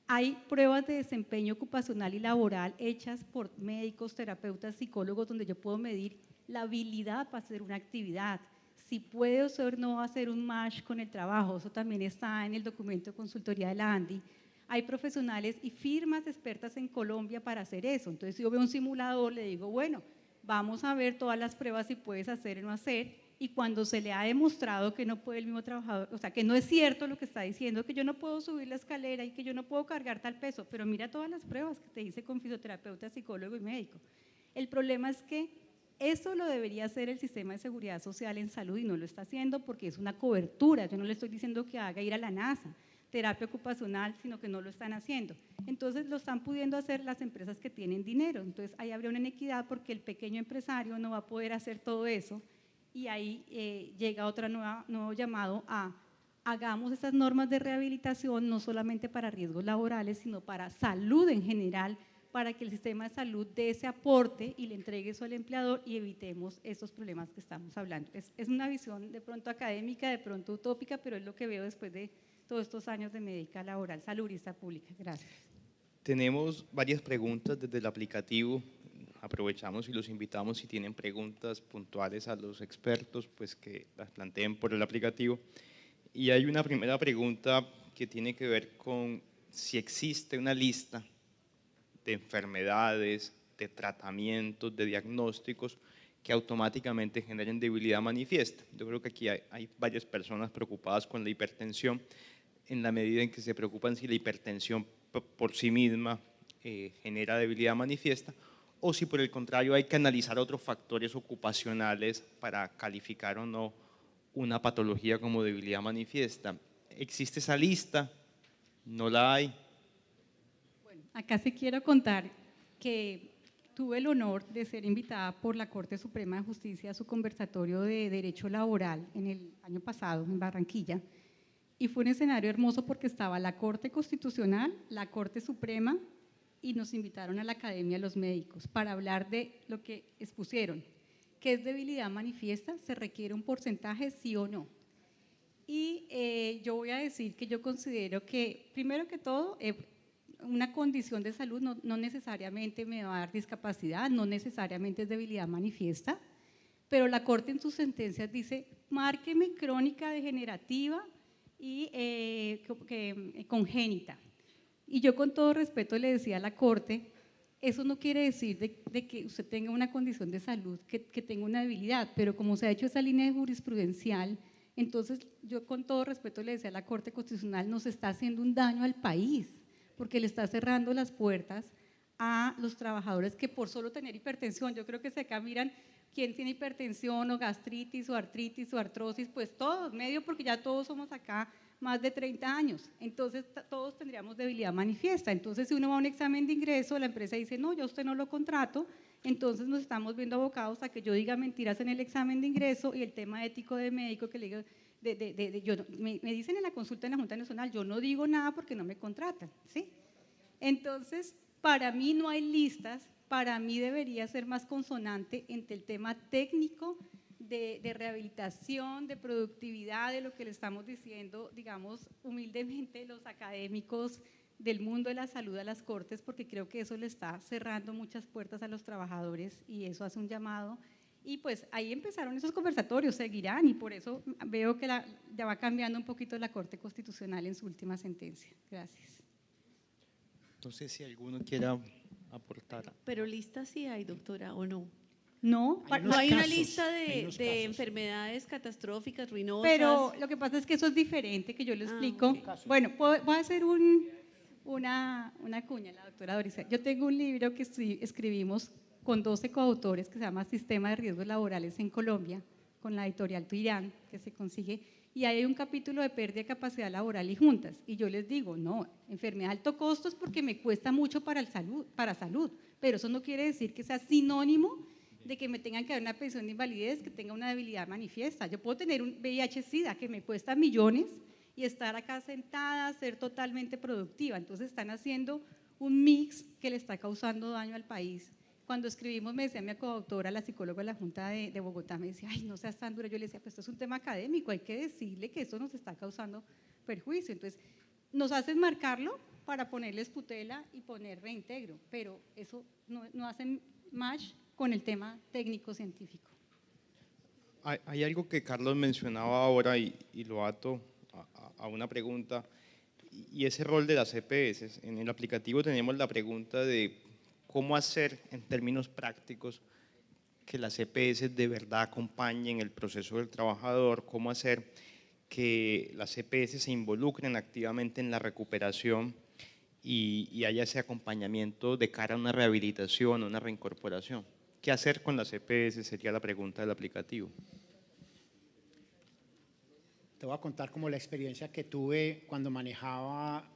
Hay pruebas de desempeño ocupacional y laboral hechas por médicos, terapeutas, psicólogos, donde yo puedo medir la habilidad para hacer una actividad, si puede o no hacer un match con el trabajo. Eso también está en el documento de consultoría de la ANDI. Hay profesionales y firmas expertas en Colombia para hacer eso. Entonces, si yo veo un simulador, le digo, bueno, vamos a ver todas las pruebas si puedes hacer o no hacer, y cuando se le ha demostrado que no puede el mismo trabajador, o sea, que no es cierto lo que está diciendo, que yo no puedo subir la escalera y que yo no puedo cargar tal peso, pero mira todas las pruebas que te hice con fisioterapeuta, psicólogo y médico. El problema es que eso lo debería hacer el sistema de seguridad social en salud y no lo está haciendo porque es una cobertura. Yo no le estoy diciendo que haga ir a la NASA, terapia ocupacional, sino que no lo están haciendo. Entonces lo están pudiendo hacer las empresas que tienen dinero. Entonces ahí habría una inequidad porque el pequeño empresario no va a poder hacer todo eso. Y ahí llega otro nuevo llamado a hagamos esas normas de rehabilitación no solamente para riesgos laborales, sino para salud en general, para que el sistema de salud dé ese aporte y le entregue eso al empleador y evitemos esos problemas que estamos hablando. Es una visión de pronto académica, de pronto utópica, pero es lo que veo después de todos estos años de médica laboral, saludista pública. Gracias. Tenemos varias preguntas desde el aplicativo. Aprovechamos y los invitamos, si tienen preguntas puntuales a los expertos, pues que las planteen por el aplicativo. Y hay una primera pregunta que tiene que ver con si existe una lista de enfermedades, de tratamientos, de diagnósticos que automáticamente generen debilidad manifiesta. Yo creo que aquí hay varias personas preocupadas con la hipertensión, en la medida en que se preocupan si la hipertensión por sí misma genera debilidad manifiesta, o si por el contrario hay que analizar otros factores ocupacionales para calificar o no una patología como debilidad manifiesta. ¿Existe esa lista? ¿No la hay? Bueno, acá sí quiero contar que tuve el honor de ser invitada por la Corte Suprema de Justicia a su conversatorio de Derecho Laboral en el año pasado en Barranquilla, y fue un escenario hermoso porque estaba la Corte Constitucional, la Corte Suprema, y nos invitaron a la Academia de los Médicos para hablar de lo que expusieron, que es debilidad manifiesta, se requiere un porcentaje sí o no. Y yo voy a decir que yo considero que, primero que todo, una condición de salud no necesariamente me va a dar discapacidad, no necesariamente es debilidad manifiesta, pero la Corte en sus sentencias dice, márqueme crónica degenerativa y congénita. Y yo con todo respeto le decía a la Corte, eso no quiere decir de que usted tenga una condición de salud, que tenga una debilidad, pero como se ha hecho esa línea jurisprudencial, entonces yo con todo respeto le decía a la Corte Constitucional, nos está haciendo un daño al país, porque le está cerrando las puertas a los trabajadores que por solo tener hipertensión, yo creo que si acá miran quién tiene hipertensión o gastritis o artritis o artrosis, pues todos, medio porque ya todos somos acá más de 30 años, entonces todos tendríamos debilidad manifiesta. Entonces si uno va a un examen de ingreso, la empresa dice, no, yo a usted no lo contrato, entonces nos estamos viendo abocados a que yo diga mentiras en el examen de ingreso y el tema ético de médico que le digo, me dicen en la consulta en la Junta Nacional, yo no digo nada porque no me contratan, ¿sí? Entonces, para mí no hay listas, para mí debería ser más consonante entre el tema técnico de rehabilitación, de productividad, de lo que le estamos diciendo, digamos, humildemente los académicos del mundo de la salud a las Cortes, porque creo que eso le está cerrando muchas puertas a los trabajadores y eso hace un llamado. Y pues ahí empezaron esos conversatorios, seguirán, y por eso veo que ya va cambiando un poquito la Corte Constitucional en su última sentencia. Gracias. No sé si alguno quiera aportar. Pero lista sí hay, doctora, ¿o no? No, No hay una casos, lista hay unos de casos. enfermedades catastróficas, ruinosas. pero lo que pasa es que eso es diferente, que yo le explico. ok. Bueno, voy a hacer una cuña, la doctora Doris. Yo tengo un libro que escribimos con 12 coautores que se llama Sistema de Riesgos Laborales en Colombia, con la editorial Tuirán, que se consigue, y hay un capítulo de pérdida de capacidad laboral y juntas. Y yo les digo, no, enfermedad de alto costo es porque me cuesta mucho para salud, pero eso no quiere decir que sea sinónimo de que me tengan que dar una pensión de invalidez, que tenga una debilidad manifiesta. Yo puedo tener un VIH-Sida que me cuesta millones y estar acá sentada, ser totalmente productiva. Entonces están haciendo un mix que le está causando daño al país. Cuando escribimos, me decía mi coautora, la psicóloga de la Junta de Bogotá, me decía, ay, no seas tan dura. Yo le decía, pues esto es un tema académico, hay que decirle que esto nos está causando perjuicio. Entonces, nos hacen marcarlo, para ponerles tutela y poner reintegro, pero eso no hace match con el tema técnico-científico. Hay algo que Carlos mencionaba ahora y lo ato a una pregunta, y ese rol de las EPS. En el aplicativo tenemos la pregunta de cómo hacer en términos prácticos que las EPS de verdad acompañen el proceso del trabajador, cómo hacer que las EPS se involucren activamente en la recuperación y haya ese acompañamiento de cara a una rehabilitación, una reincorporación. ¿Qué hacer con las EPS? Sería la pregunta del aplicativo. Te voy a contar como la experiencia que tuve cuando manejaba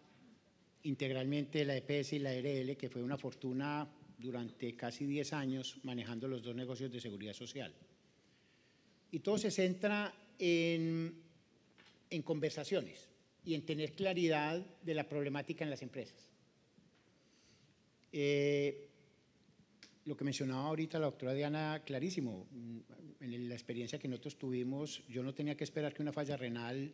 integralmente la EPS y la ARL, que fue una fortuna durante casi 10 años manejando los dos negocios de seguridad social. Y todo se centra en conversaciones y en tener claridad de la problemática en las empresas. Lo que mencionaba ahorita la doctora Diana, clarísimo, en la experiencia que nosotros tuvimos, yo no tenía que esperar que una falla renal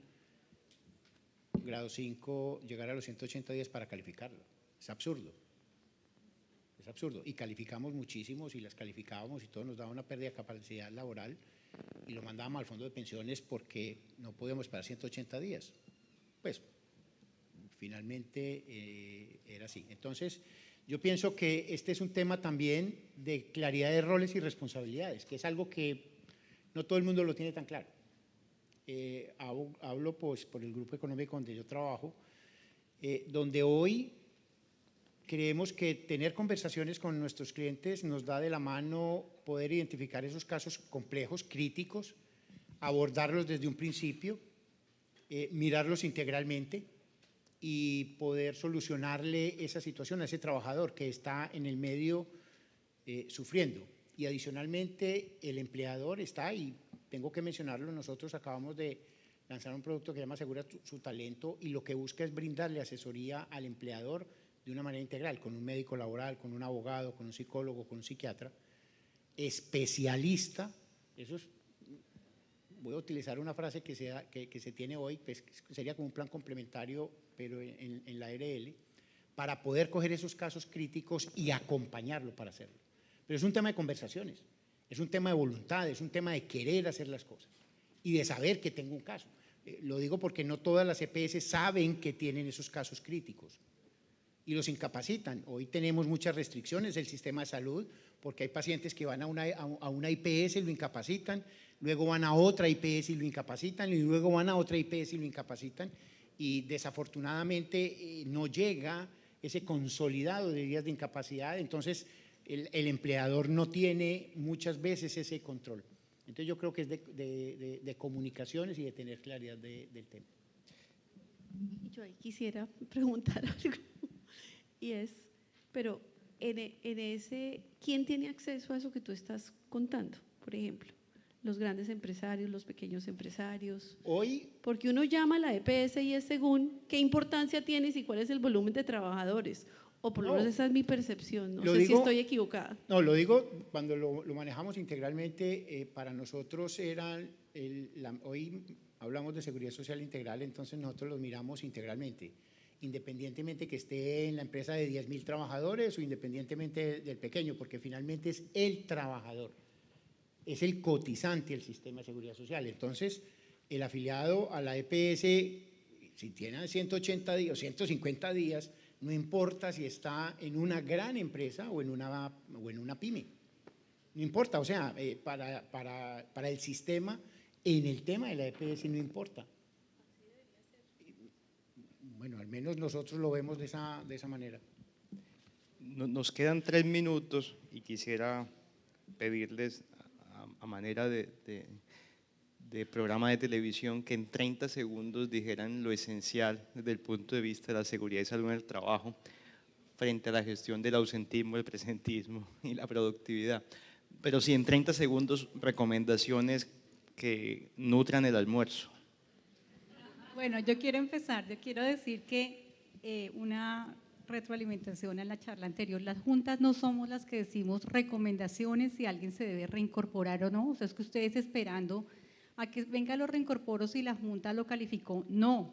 grado 5 llegara a los 180 días para calificarlo. Es absurdo. Es absurdo. Y calificamos muchísimos y las calificábamos y todo nos daba una pérdida de capacidad laboral y lo mandábamos al fondo de pensiones porque no podíamos esperar 180 días. Pues finalmente era así. Entonces, yo pienso que este es un tema también de claridad de roles y responsabilidades, que es algo que no todo el mundo lo tiene tan claro. Hablo pues por el grupo económico donde yo trabajo, donde hoy creemos que tener conversaciones con nuestros clientes nos da de la mano poder identificar esos casos complejos, críticos, abordarlos desde un principio, mirarlos integralmente y poder solucionarle esa situación a ese trabajador que está en el medio sufriendo. Y adicionalmente el empleador está, y tengo que mencionarlo, nosotros acabamos de lanzar un producto que se llama Asegura su Talento y lo que busca es brindarle asesoría al empleador de una manera integral, con un médico laboral, con un abogado, con un psicólogo, con un psiquiatra, especialista. Eso es, voy a utilizar una frase que se tiene hoy, pues sería como un plan complementario, pero en la ARL, para poder coger esos casos críticos y acompañarlo para hacerlo. Pero es un tema de conversaciones, es un tema de voluntad, es un tema de querer hacer las cosas y de saber que tengo un caso. Lo digo porque no todas las EPS saben que tienen esos casos críticos y los incapacitan. Hoy tenemos muchas restricciones del sistema de salud porque hay pacientes que van a una IPS y lo incapacitan, luego van a otra IPS y lo incapacitan, y luego van a otra IPS y lo incapacitan, y desafortunadamente no llega ese consolidado de días de incapacidad, entonces el empleador no tiene muchas veces ese control. Entonces yo creo que es de comunicaciones y de tener claridad del tema. Yo ahí quisiera preguntar algo, y es, pero en ese, ¿quién tiene acceso a eso que tú estás contando? Por ejemplo, los grandes empresarios, los pequeños empresarios. Hoy, porque uno llama a la EPS y es según qué importancia tienes y cuál es el volumen de trabajadores, o por lo menos esa es mi percepción, no sé si estoy equivocada. No, lo digo cuando lo manejamos integralmente, para nosotros hoy hablamos de seguridad social integral, entonces nosotros lo miramos integralmente, independientemente que esté en la empresa de 10.000 trabajadores o independientemente del pequeño, porque finalmente es el trabajador, es el cotizante del sistema de seguridad social. Entonces, el afiliado a la EPS, si tiene 180 días o 150 días, no importa si está en una gran empresa o en una pyme, no importa, o sea, para el sistema, en el tema de la EPS no importa. Bueno, al menos nosotros lo vemos de esa manera. Nos quedan 3 minutos y quisiera pedirles a manera de programa de televisión que en 30 segundos dijeran lo esencial desde el punto de vista de la seguridad y salud en el trabajo frente a la gestión del ausentismo, el presentismo y la productividad. Pero sí, en 30 segundos, recomendaciones que nutran el almuerzo. Bueno, yo quiero decir que una retroalimentación a la charla anterior, las juntas no somos las que decimos recomendaciones si alguien se debe reincorporar o no, o sea, es que ustedes esperando a que venga los reincorporos y la junta lo calificó, no,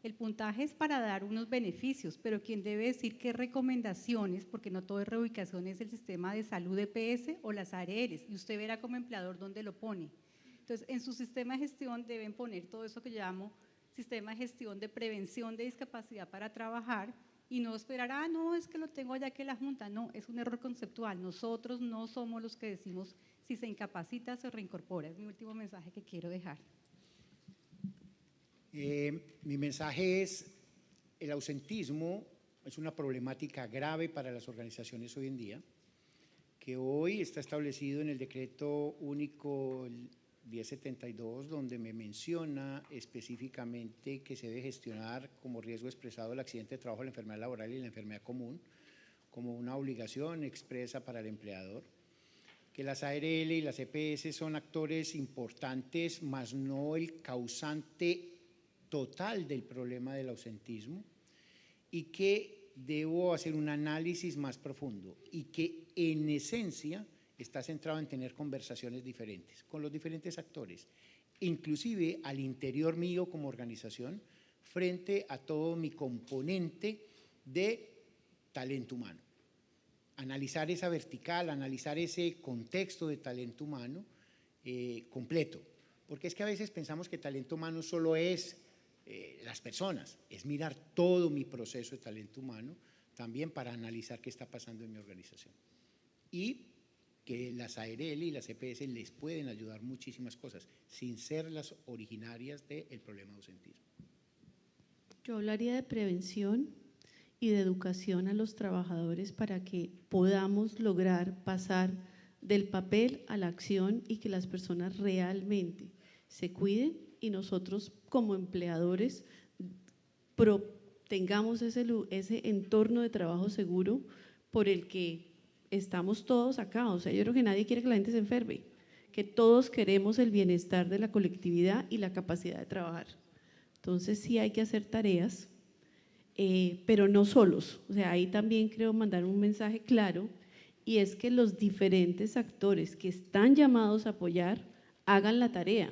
El puntaje es para dar unos beneficios, pero quien debe decir qué recomendaciones, porque no todo es reubicación, es el sistema de salud EPS o las ARLs, y usted verá como empleador dónde lo pone. Entonces, en su sistema de gestión deben poner todo eso que yo llamo sistema de gestión de prevención de discapacidad para trabajar, y no esperar, no, es que lo tengo allá que la Junta. No, es un error conceptual. Nosotros no somos los que decimos si se incapacita, se reincorpora. Es mi último mensaje que quiero dejar. Mi mensaje es: el ausentismo es una problemática grave para las organizaciones hoy en día, que hoy está establecido en el decreto único 1072, donde me menciona específicamente que se debe gestionar como riesgo expresado el accidente de trabajo, la enfermedad laboral y la enfermedad común, como una obligación expresa para el empleador, que las ARL y las EPS son actores importantes, mas no el causante total del problema del ausentismo, y que debo hacer un análisis más profundo y que en esencia está centrado en tener conversaciones diferentes con los diferentes actores, inclusive al interior mío como organización, frente a todo mi componente de talento humano. Analizar esa vertical, analizar ese contexto de talento humano completo, porque es que a veces pensamos que talento humano solo es las personas, es mirar todo mi proceso de talento humano también para analizar qué está pasando en mi organización. Y que las ARL y las EPS les pueden ayudar muchísimas cosas, sin ser las originarias del problema de ausentismo. Yo hablaría de prevención y de educación a los trabajadores para que podamos lograr pasar del papel a la acción y que las personas realmente se cuiden y nosotros como empleadores tengamos ese entorno de trabajo seguro por el que estamos todos acá. O sea, yo creo que nadie quiere que la gente se enferme, que todos queremos el bienestar de la colectividad y la capacidad de trabajar. Entonces sí hay que hacer tareas, pero no solos. O sea, ahí también creo mandar un mensaje claro, y es que los diferentes actores que están llamados a apoyar hagan la tarea,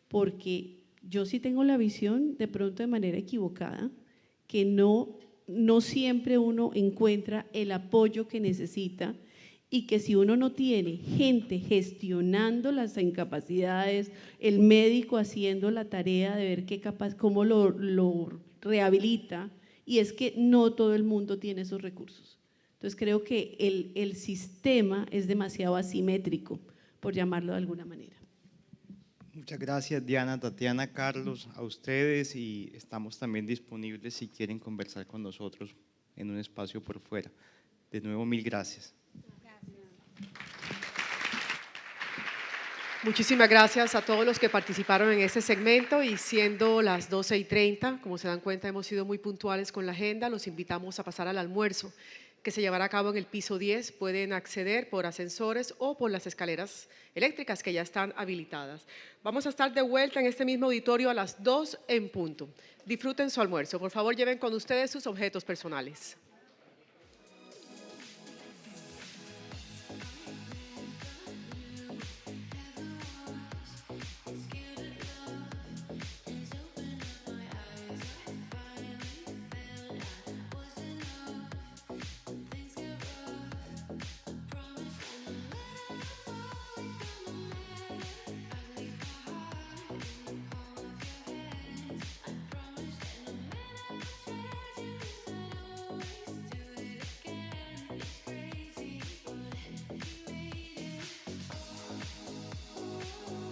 porque yo sí tengo la visión, de pronto de manera equivocada, que no siempre uno encuentra el apoyo que necesita, y que si uno no tiene gente gestionando las incapacidades, el médico haciendo la tarea de ver cómo lo rehabilita, y es que no todo el mundo tiene esos recursos. Entonces creo que el sistema es demasiado asimétrico, por llamarlo de alguna manera. Muchas gracias, Diana, Tatiana, Carlos, a ustedes, y estamos también disponibles si quieren conversar con nosotros en un espacio por fuera. De nuevo, mil gracias. Muchísimas gracias a todos los que participaron en este segmento, y siendo las 12:30, como se dan cuenta, hemos sido muy puntuales con la agenda. Los invitamos a pasar al almuerzo que se llevará a cabo en el piso 10. Pueden acceder por ascensores o por las escaleras eléctricas que ya están habilitadas. Vamos a estar de vuelta en este mismo auditorio a las 2 en punto. Disfruten su almuerzo. Por favor, lleven con ustedes sus objetos personales.